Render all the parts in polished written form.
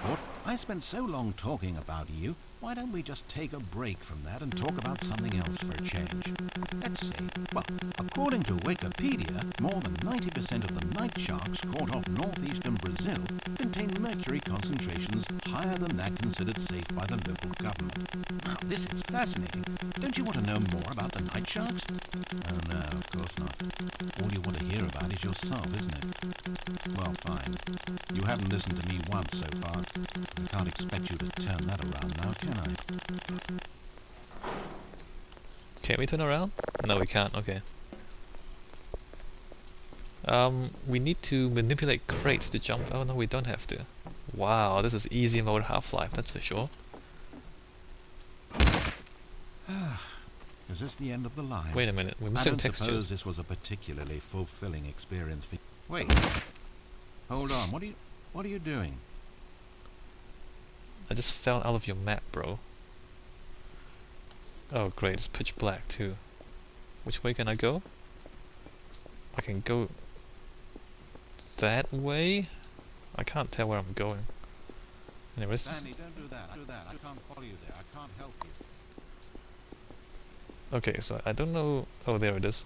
sport. I spent so long talking about you. Why don't we just take a break from that and talk about something else for a change? Let's see. Well, according to Wikipedia, more than 90% of the night sharks caught off northeastern Brazil contain mercury concentrations higher than that considered safe by the local government. Now, this is fascinating. Don't you want to know more about the night sharks? Oh no, of course not. All you want to hear about is yourself, isn't it? Well, fine. You haven't listened to me once so far. I can't expect you to turn that around now, can I? Can we turn around? No, we can't. Okay. We need to manipulate crates to jump. Oh no, we don't have to. Wow, this is easy mode Half-Life, that's for sure. Is this the end of the line? Wait a minute, we're I missing don't suppose textures. this was a particularly fulfilling experience for you. Wait. Hold on. What are you doing? I just fell out of your map, bro. Oh great, it's pitch black too. Which way can I go? I can go that way? I can't tell where I'm going. Anyways, Stanley, don't do that. I can't follow you there. I can't help you. okay, so I don't know. Oh, there it is.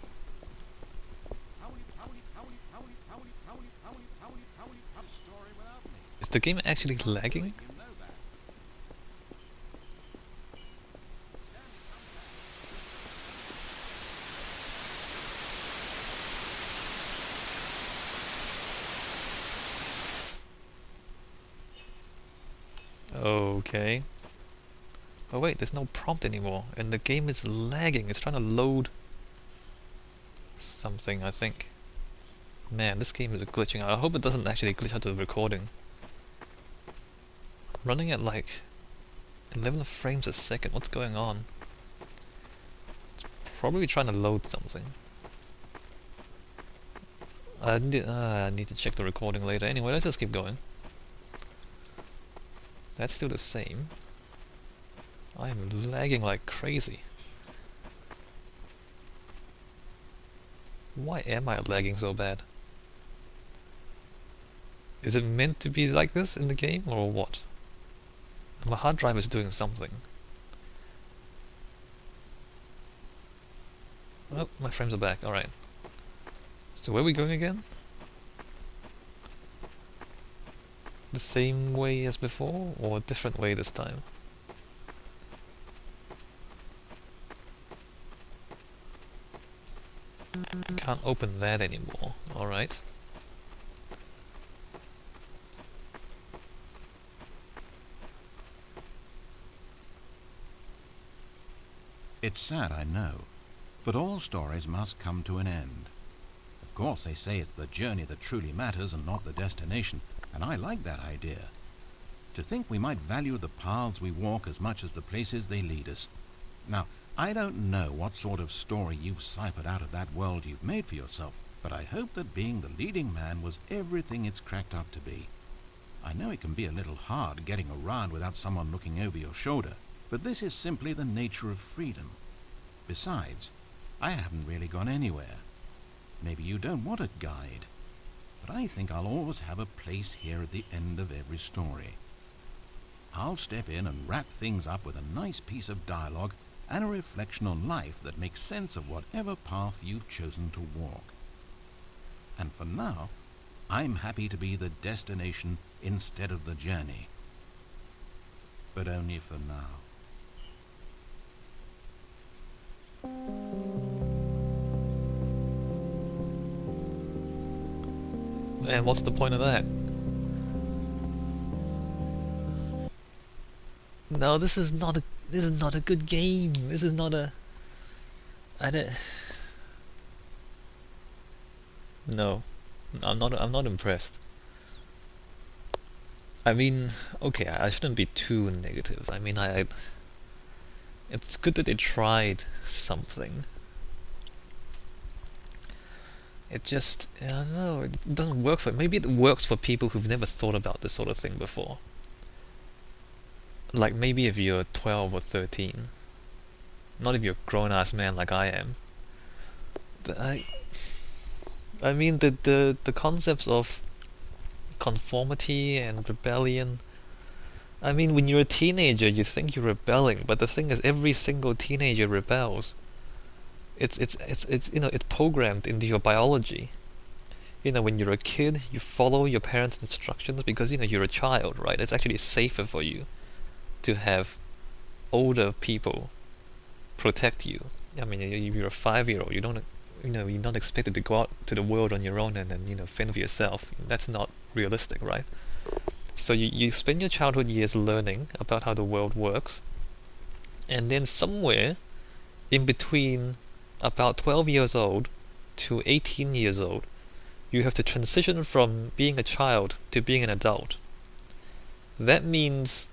Story without me. Is the game actually lagging? You know that. Okay. Oh wait, there's no prompt anymore, and the game is lagging. It's trying to load something, I think. Man, this game is glitching out. I hope it doesn't actually glitch out the recording. I'm running at like 11 frames a second. What's going on? It's probably trying to load something. I need to check the recording later. Anyway, let's just keep going. That's still the same. I am lagging like crazy. Why am I lagging so bad? Is it meant to be like this in the game, or what? My hard drive is doing something. Oh, my frames are back, alright. So where are we going again? The same way as before, or a different way this time? Can't open that anymore, alright. It's sad, I know, but all stories must come to an end. Of course, they say it's the journey that truly matters and not the destination, and I like that idea. To think we might value the paths we walk as much as the places they lead us. Now, I don't know what sort of story you've ciphered out of that world you've made for yourself, but I hope that being the leading man was everything it's cracked up to be. I know it can be a little hard getting around without someone looking over your shoulder, but this is simply the nature of freedom. Besides, I haven't really gone anywhere. Maybe you don't want a guide, but I think I'll always have a place here at the end of every story. I'll step in and wrap things up with a nice piece of dialogue and a reflection on life that makes sense of whatever path you've chosen to walk. And for now, I'm happy to be the destination instead of the journey. But only for now. And what's the point of that? No, this is not a good game. This is not a No. I'm not impressed. I mean, okay, I shouldn't be too negative. I mean, it's good that they tried something. It just, I don't know, it doesn't work for... Maybe it works for people who've never thought about this sort of thing before. Like, maybe if you're 12 or 13. Not if you're a grown-ass man like I am. I mean, the concepts of conformity and rebellion I mean, when you're a teenager, you think you're rebelling, but the thing is, every single teenager rebels. It's it's programmed into your biology. When you're a kid, you follow your parents' instructions because you're a child, right? It's actually safer for you to have older people protect you. I mean, you're a 5-year-old. You don't, you're not expected to go out to the world on your own and then fend for yourself. That's not realistic, right? So you spend your childhood years learning about how the world works, and then somewhere in between about 12 years old to 18 years old, you have to transition from being a child to being an adult. That means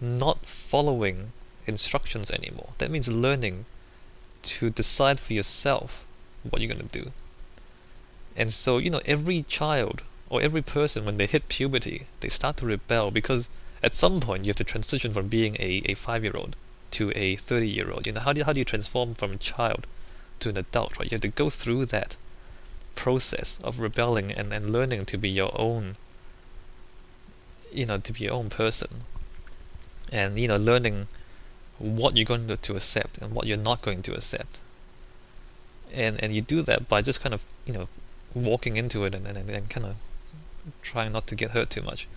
not following instructions anymore. That means learning to decide for yourself what you're going to do. And so, every child or every person, when they hit puberty, they start to rebel because at some point you have to transition from being a 5-year-old to a 30-year-old. How do you transform from a child to an adult, right? You have to go through that process of rebelling and learning to be your own, to be your own person. And, learning what you're going to accept and what you're not going to accept. And you do that by just kind of, walking into it and kind of trying not to get hurt too much.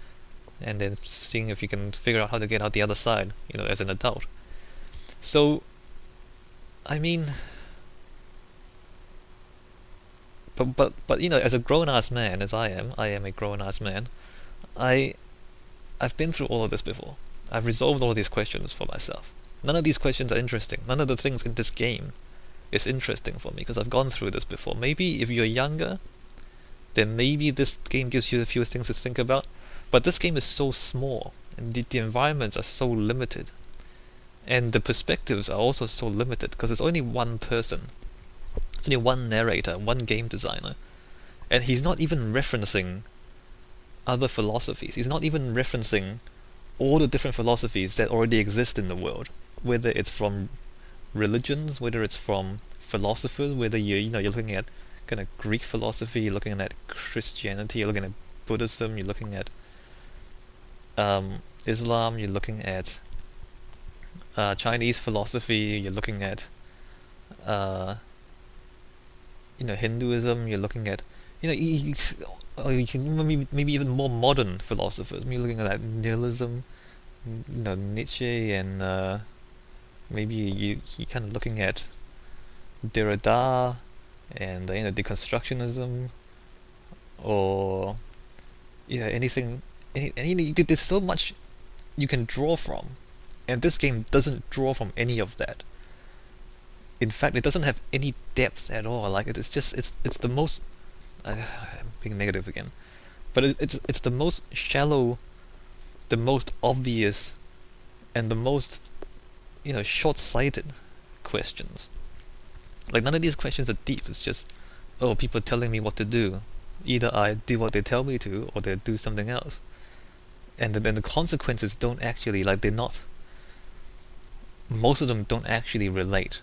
And then seeing if you can figure out how to get out the other side, as an adult. So, I mean, but as a grown-ass man, as I am a grown-ass man, I've been through all of this before. I've resolved all of these questions for myself. None of these questions are interesting. None of the things in this game is interesting for me because I've gone through this before. Maybe if you're younger, then maybe this game gives you a few things to think about. But this game is so small, and the environments are so limited, and the perspectives are also so limited because there's only one person. It's only one narrator, one game designer, and he's not even referencing other philosophies. He's not even referencing all the different philosophies that already exist in the world, whether it's from religions, whether it's from philosophers, whether you're looking at kind of Greek philosophy, you're looking at Christianity, you're looking at Buddhism, you're looking at Islam, you're looking at Chinese philosophy, you're looking at Hinduism, you're looking at you can maybe even more modern philosophers. You're looking at nihilism, Nietzsche, and maybe you're kind of looking at Derrida and deconstructionism, or anything. There's so much you can draw from, and this game doesn't draw from any of that. In fact, it doesn't have any depth at all. Like it's the most. I'm being negative again, but it's the most shallow, the most obvious, and the most short-sighted questions. Like none of these questions are deep. It's just, people telling me what to do. Either I do what they tell me to, or they do something else. And then the consequences don't actually, most of them don't actually relate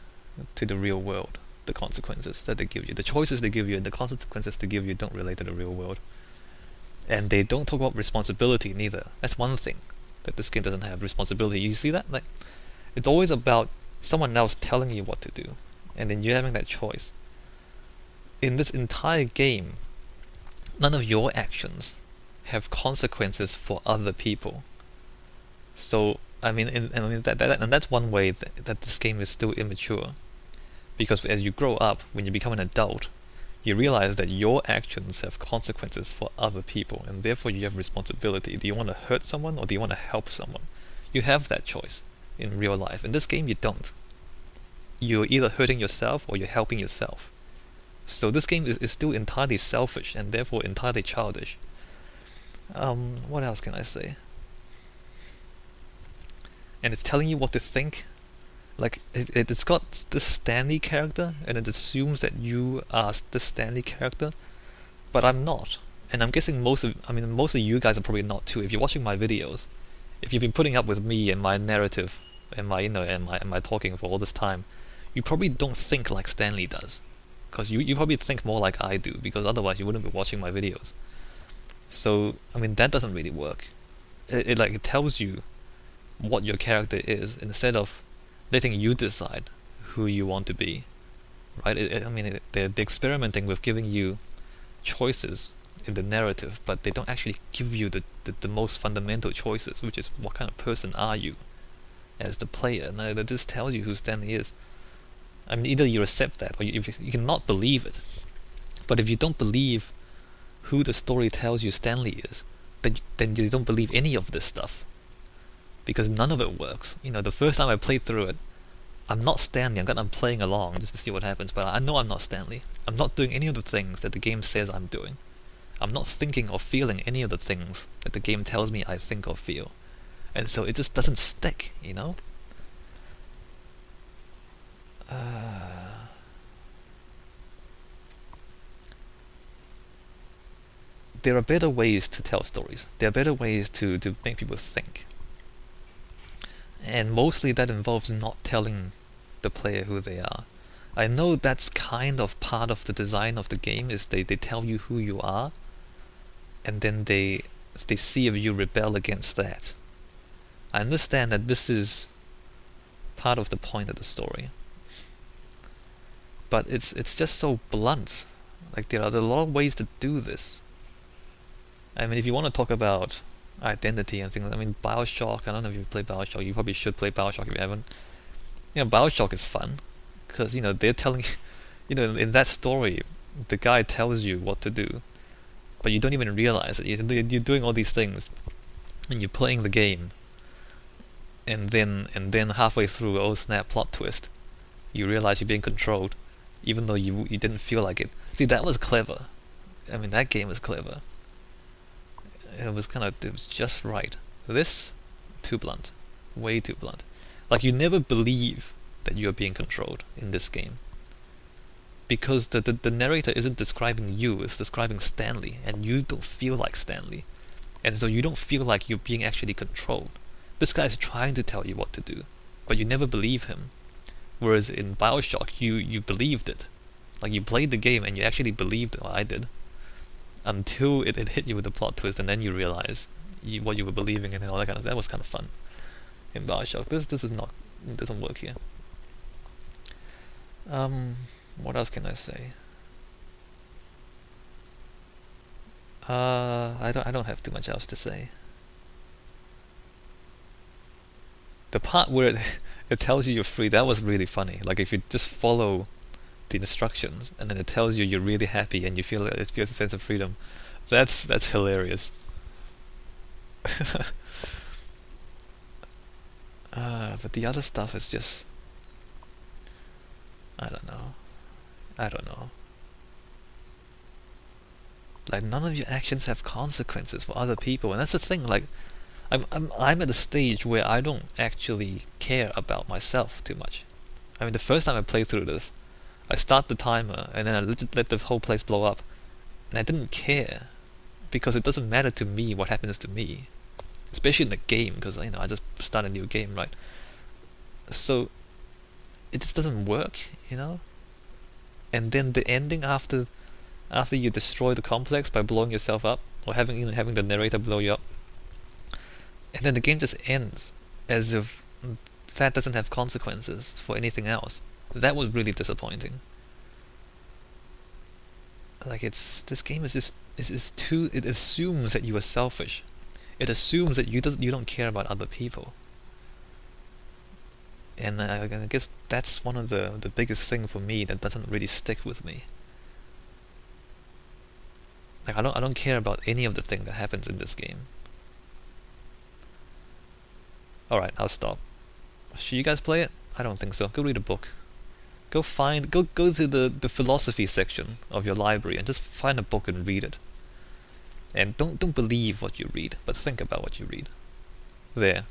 to the real world. The consequences that they give you, the choices they give you, and the consequences they give you don't relate to the real world. And they don't talk about responsibility neither. That's one thing that this game doesn't have, responsibility. You see that? Like, it's always about someone else telling you what to do, and then you're having that choice. In this entire game, none of your actions have consequences for other people. So, that's one way that this game is still immature. Because as you grow up, when you become an adult, you realize that your actions have consequences for other people, and therefore you have responsibility. Do you want to hurt someone, or do you want to help someone? You have that choice in real life. In this game, you don't. You're either hurting yourself or you're helping yourself. So this game is still entirely selfish, and therefore entirely childish. What else can I say? And it's telling you what to think. Like, it's got this Stanley character, and it assumes that you are the Stanley character, but I'm not. And I'm guessing most of you guys are probably not too. If you're watching my videos, if you've been putting up with me and my narrative, and my talking for all this time, you probably don't think like Stanley does. Because you probably think more like I do, because otherwise you wouldn't be watching my videos. So, that doesn't really work. It tells you what your character is, instead of letting you decide who you want to be, right? They're experimenting with giving you choices in the narrative, but they don't actually give you the most fundamental choices, which is what kind of person are you as the player. Now, that just tells you who Stanley is. I mean, either you accept that, or you cannot believe it. But if you don't believe who the story tells you Stanley is, then you don't believe any of this stuff, because none of it works. The first time I played through it, I'm not Stanley. I'm playing along just to see what happens, but I know I'm not Stanley. I'm not doing any of the things that the game says I'm doing. I'm not thinking or feeling any of the things that the game tells me I think or feel. And so it just doesn't stick, There are better ways to tell stories. There are better ways to make people think. And mostly that involves not telling the player who they are. I know that's kind of part of the design of the game, is they tell you who you are, and then they see if you rebel against that. I understand that this is part of the point of the story, but it's just so blunt. Like, there are a lot of ways to do this. I mean, if you want to talk about identity and things, I mean, Bioshock, I don't know if you play Bioshock, you probably should play Bioshock if you haven't. Bioshock is fun, because, they're telling, in that story, the guy tells you what to do, but you don't even realize it. You're doing all these things, and you're playing the game, and then halfway through, oh snap, plot twist, you realize you're being controlled, even though you didn't feel like it. See, that was clever. I mean, that game was clever. It was just right. This, too blunt. Way too blunt. Like, you never believe that you're being controlled in this game, because the narrator isn't describing you, it's describing Stanley, and you don't feel like Stanley, and so you don't feel like you're being actually controlled. This guy's trying to tell you what to do, but you never believe him. Whereas in Bioshock, you believed it. Like, you played the game and you actually believed it. Well, I did, until it hit you with the plot twist, and then you realize what you were believing, and all that kind of. That was kind of fun in Bioshock. This is not, it doesn't work here. What else can I say? I don't have too much else to say. The part where it tells you you're free, that was really funny. Like, if you just follow the instructions, and then it tells you you're really happy and you feel a sense of freedom, that's hilarious. But the other stuff is just, I don't know. Like, none of your actions have consequences for other people, and that's the thing. Like, I'm at a stage where I don't actually care about myself too much. I mean, the first time I played through this, I start the timer and then I just let the whole place blow up, and I didn't care, because it doesn't matter to me what happens to me, especially in the game, because I just start a new game, right? So it just doesn't work, And then the ending, after you destroy the complex by blowing yourself up, or having the narrator blow you up, and then the game just ends as if that doesn't have consequences for anything else. That was really disappointing. Like, this game is too. It assumes that you are selfish. It assumes that you don't care about other people. And I guess that's one of the biggest thing for me that doesn't really stick with me. Like, I don't care about any of the thing that happens in this game. Alright, I'll stop. Should you guys play it? I don't think so. Go read a book. Go to the philosophy section of your library and just find a book and read it. And don't believe what you read, but think about what you read. There.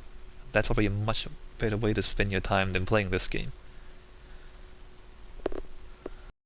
That's probably a much better way to spend your time than playing this game.